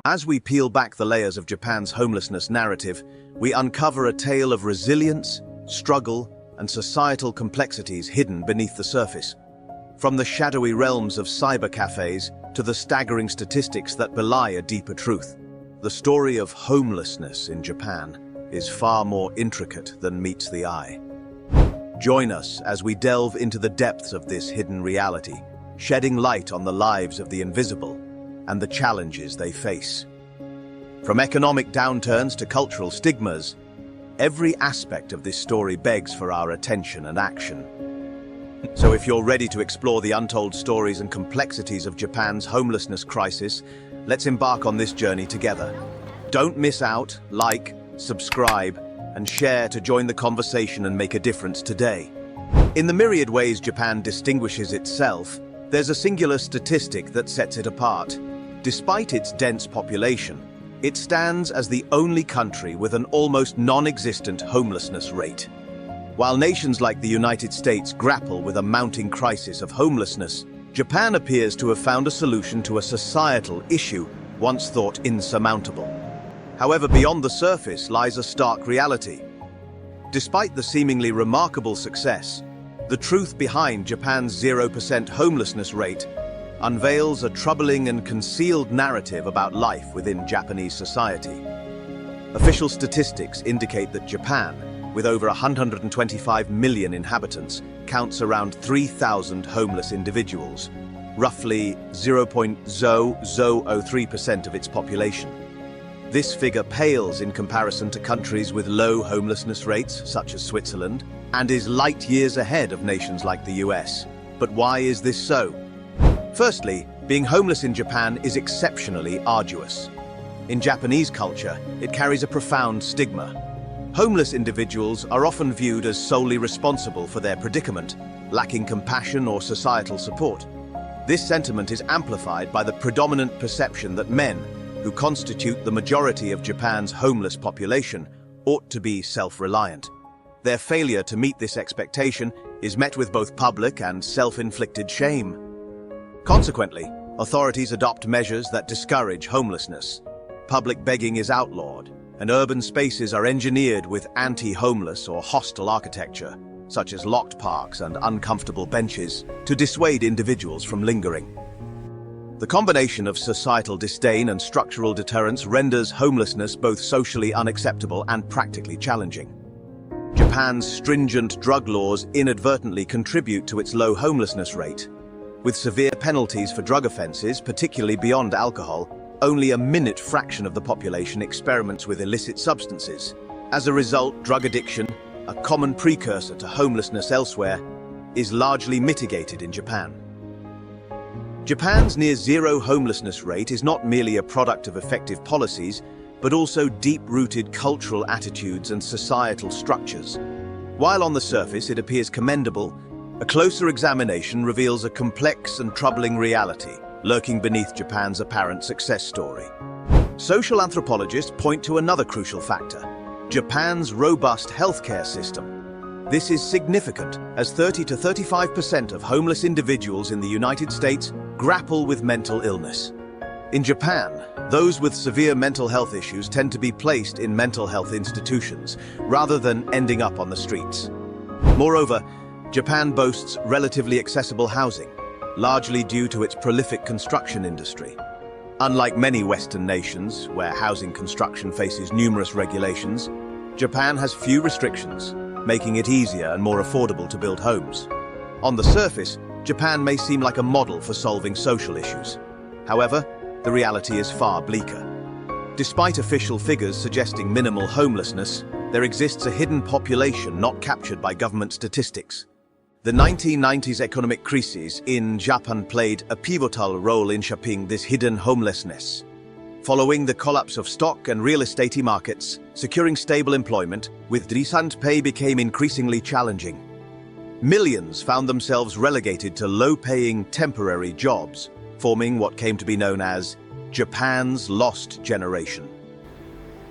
As we peel back the layers of Japan's homelessness narrative, we uncover a tale of resilience, struggle, and societal complexities hidden beneath the surface. From the shadowy realms of cyber cafes to the staggering statistics that belie a deeper truth, the story of homelessness in Japan is far more intricate than meets the eye. Join us as we delve into the depths of this hidden reality, shedding light on the lives of the invisible and the challenges they face. From economic downturns to cultural stigmas, every aspect of this story begs for our attention and action. So if you're ready to explore the untold stories and complexities of Japan's homelessness crisis, let's embark on this journey together. Don't miss out, like, subscribe, and share to join the conversation and make a difference today. In the myriad ways Japan distinguishes itself, there's a singular statistic that sets it apart. Despite its dense population, it stands as the only country with an almost non-existent homelessness rate. While nations like the United States grapple with a mounting crisis of homelessness, Japan appears to have found a solution to a societal issue once thought insurmountable. However, beyond the surface lies a stark reality. Despite the seemingly remarkable success, the truth behind Japan's 0% homelessness rate unveils a troubling and concealed narrative about life within Japanese society. Official statistics indicate that Japan, with over 125 million inhabitants, counts around 3,000 homeless individuals, roughly 0.0003% of its population. This figure pales in comparison to countries with low homelessness rates, such as Switzerland, and is light years ahead of nations like the US. But why is this so? Firstly, being homeless in Japan is exceptionally arduous. In Japanese culture, it carries a profound stigma. Homeless individuals are often viewed as solely responsible for their predicament, lacking compassion or societal support. This sentiment is amplified by the predominant perception that men, who constitute the majority of Japan's homeless population, ought to be self-reliant. Their failure to meet this expectation is met with both public and self-inflicted shame. Consequently, authorities adopt measures that discourage homelessness. Public begging is outlawed, and urban spaces are engineered with anti-homeless or hostile architecture, such as locked parks and uncomfortable benches, to dissuade individuals from lingering. The combination of societal disdain and structural deterrence renders homelessness both socially unacceptable and practically challenging. Japan's stringent drug laws inadvertently contribute to its low homelessness rate. With severe penalties for drug offenses, particularly beyond alcohol, only a minute fraction of the population experiments with illicit substances. As a result, drug addiction, a common precursor to homelessness elsewhere, is largely mitigated in Japan. Japan's near-zero homelessness rate is not merely a product of effective policies, but also deep-rooted cultural attitudes and societal structures. While on the surface it appears commendable, a closer examination reveals a complex and troubling reality lurking beneath Japan's apparent success story. Social anthropologists point to another crucial factor: Japan's robust healthcare system. This is significant, as 30 to 35% of homeless individuals in the United States grapple with mental illness. In Japan, those with severe mental health issues tend to be placed in mental health institutions, rather than ending up on the streets. Moreover, Japan boasts relatively accessible housing, largely due to its prolific construction industry. Unlike many Western nations, where housing construction faces numerous regulations, Japan has few restrictions, making it easier and more affordable to build homes. On the surface, Japan may seem like a model for solving social issues. However, the reality is far bleaker. Despite official figures suggesting minimal homelessness, there exists a hidden population not captured by government statistics. The 1990s economic crisis in Japan played a pivotal role in shaping this hidden homelessness. Following the collapse of stock and real estate markets, securing stable employment with decent pay became increasingly challenging. Millions found themselves relegated to low-paying temporary jobs, forming what came to be known as Japan's lost generation.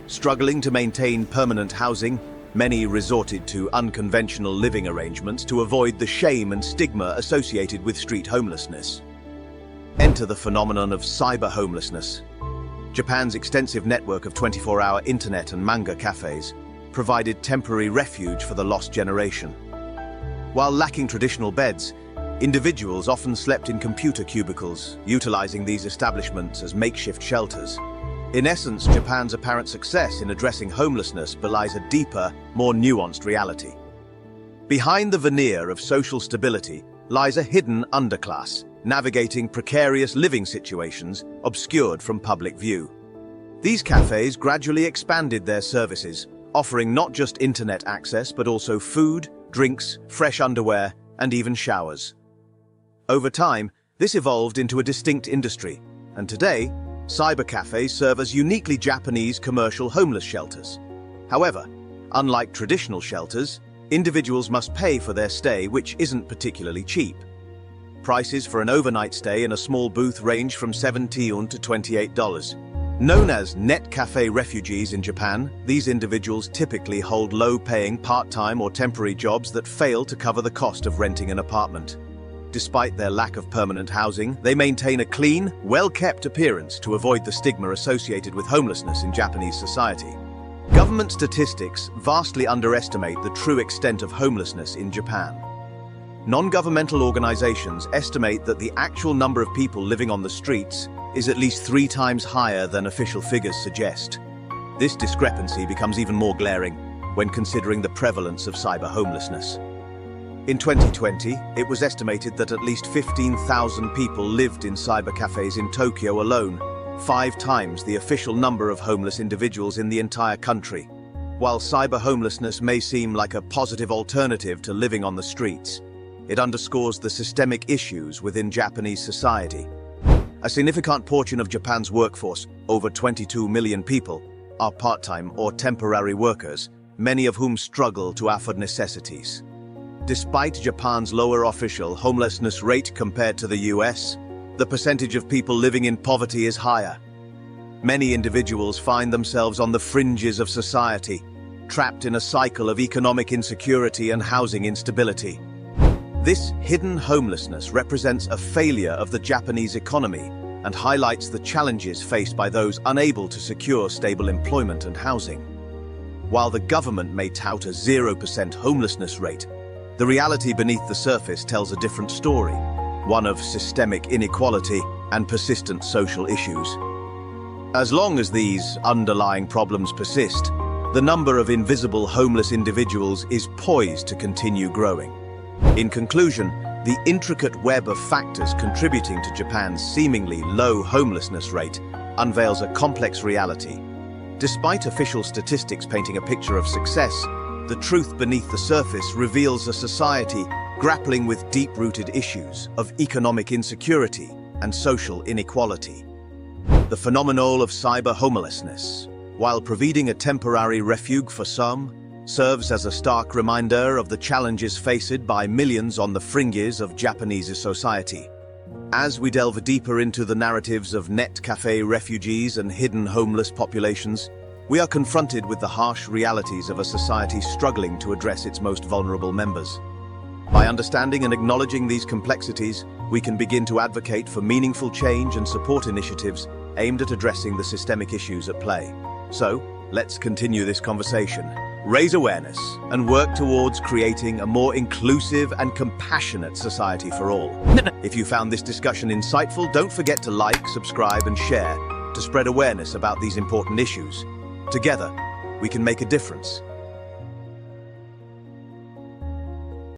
Struggling to maintain permanent housing, many resorted to unconventional living arrangements to avoid the shame and stigma associated with street homelessness. Enter the phenomenon of cyber homelessness. Japan's extensive network of 24-hour internet and manga cafes provided temporary refuge for the lost generation. While lacking traditional beds, individuals often slept in computer cubicles, utilizing these establishments as makeshift shelters. In essence, Japan's apparent success in addressing homelessness belies a deeper, more nuanced reality. Behind the veneer of social stability lies a hidden underclass, navigating precarious living situations obscured from public view. These cafes gradually expanded their services, offering not just internet access but also food, drinks, fresh underwear, and even showers. Over time, this evolved into a distinct industry, and today, cybercafes serve as uniquely Japanese commercial homeless shelters. However, unlike traditional shelters, individuals must pay for their stay, which isn't particularly cheap. Prices for an overnight stay in a small booth range from $17 to $28. Known as net cafe refugees in Japan, these individuals typically hold low-paying part-time or temporary jobs that fail to cover the cost of renting an apartment. Despite their lack of permanent housing, they maintain a clean, well-kept appearance to avoid the stigma associated with homelessness in Japanese society. Government statistics vastly underestimate the true extent of homelessness in Japan. Non-governmental organizations estimate that the actual number of people living on the streets is at least 3 times higher than official figures suggest. This discrepancy becomes even more glaring when considering the prevalence of cyber homelessness. In 2020, it was estimated that at least 15,000 people lived in cyber cafes in Tokyo alone, 5 times the official number of homeless individuals in the entire country. While cyber homelessness may seem like a positive alternative to living on the streets, it underscores the systemic issues within Japanese society. A significant portion of Japan's workforce, over 22 million people, are part-time or temporary workers, many of whom struggle to afford necessities. Despite Japan's lower official homelessness rate compared to the US, the percentage of people living in poverty is higher. Many individuals find themselves on the fringes of society, trapped in a cycle of economic insecurity and housing instability. This hidden homelessness represents a failure of the Japanese economy and highlights the challenges faced by those unable to secure stable employment and housing. While the government may tout a 0% homelessness rate, the reality beneath the surface tells a different story, one of systemic inequality and persistent social issues. As long as these underlying problems persist, the number of invisible homeless individuals is poised to continue growing. In conclusion, the intricate web of factors contributing to Japan's seemingly low homelessness rate unveils a complex reality. Despite official statistics painting a picture of success, the truth beneath the surface reveals a society grappling with deep-rooted issues of economic insecurity and social inequality. The phenomenon of cyber homelessness, while providing a temporary refuge for some, serves as a stark reminder of the challenges faced by millions on the fringes of Japanese society. As we delve deeper into the narratives of net cafe refugees and hidden homeless populations, we are confronted with the harsh realities of a society struggling to address its most vulnerable members. By understanding and acknowledging these complexities, we can begin to advocate for meaningful change and support initiatives aimed at addressing the systemic issues at play. So, let's continue this conversation, raise awareness, and work towards creating a more inclusive and compassionate society for all. If you found this discussion insightful, don't forget to like, subscribe, and share to spread awareness about these important issues. Together, we can make a difference.